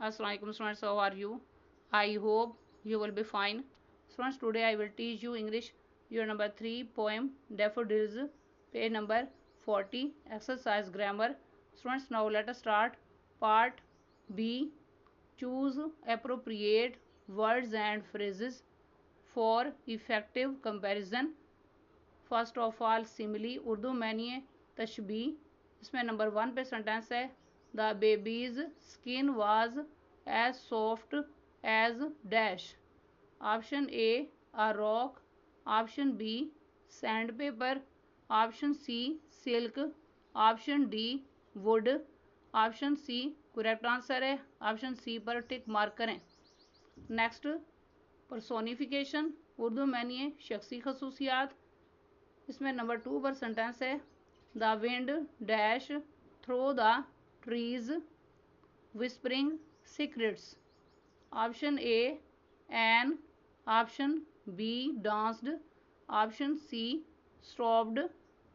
Assalamualaikum students, how are you? I hope you will be fine. Students, today I will teach you English year number 3 poem Daffodils, page number 40, exercise grammar. Students, now let us start part B. Choose appropriate words and phrases for effective comparison. First of all simile Urdu मानिए तशबी। इसमें number 1 पे sentence है the baby's skin was as soft as dash. Option A rock, option B sand paper, option C silk, option D wood, option C correct answer है। Option C पर tick mark करें। Next personification Urdu मानिए शख्सी खसूसियात। इसमें number 2 पर sentence है the wind dash through the trees whispering secrets. Option A एन, option B danced, option C stopped,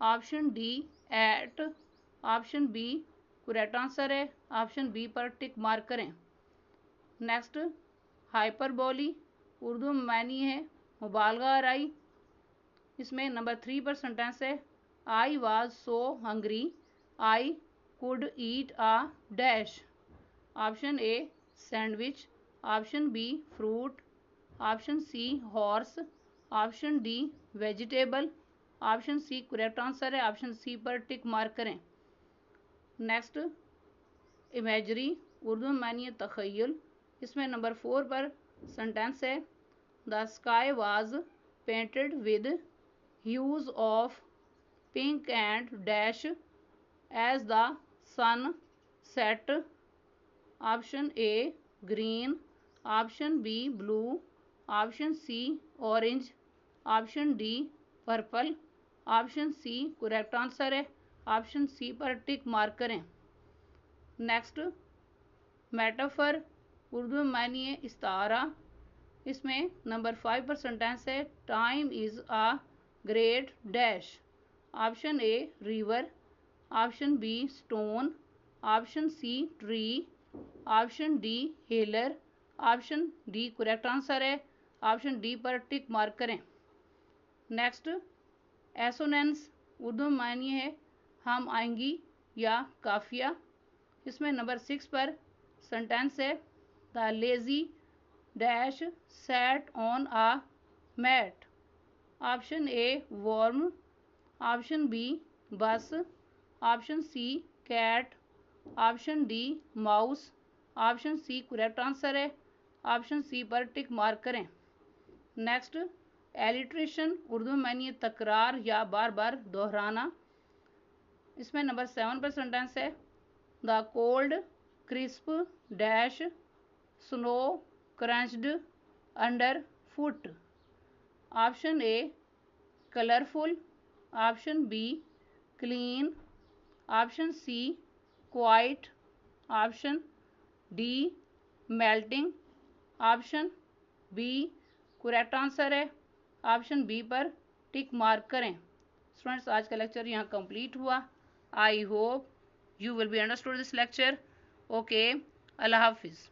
option D ate, option B correct answer है। ऑप्शन बी पर टिक मार्क करें। नेक्स्ट हाइपरबोली उर्दू में मानी है मुबालगा आराई। इसमें नंबर 3 पर सेंटेंस है I was so hungry I could eat a dash. Option A sandwich, option B fruit, option C horse, option D vegetable, option C correct answer है। Option C पर tick mark करें। Next imagery Urdu में मानिए तखय्युल। इसमें number 4 पर sentence है the sky was painted with hues of pink and dash as the sun set. Option A green, option B blue, option C orange, option D purple, option C correct answer है। Option C पर tick mark करें। Next metaphor Urdu में मानिए इस्तारा। इसमें number 5 पर sentence है time is a great dash. Option A river, option B stone, option C tree, option D healer, option D correct answer है। ऑप्शन डी पर टिक मार्क करें। नेक्स्ट एसोनेंस उर्दू में मानिए है हम आएंगी या काफिया। इसमें नंबर 6 पर सेंटेंस है the lazy dash sat on a mat. Option A worm, option B bus, option C cat, option D mouse, option C correct answer है। ऑप्शन सी पर टिक मार्क करें। नेक्स्ट एलिट्रेशन उर्दू में मानिए तकरार या बार बार दोहराना। इसमें नंबर 7 पर सेंटेंस है the cold crisp dash snow crunched under foot. Option A colourful, option B clean, option C quiet, option D melting, option B correct answer है। ऑप्शन बी पर टिक मार्क करें। स्टूडेंट्स आज का lecture यहाँ complete हुआ। I hope you will be understood this lecture. Okay, Allah Hafiz.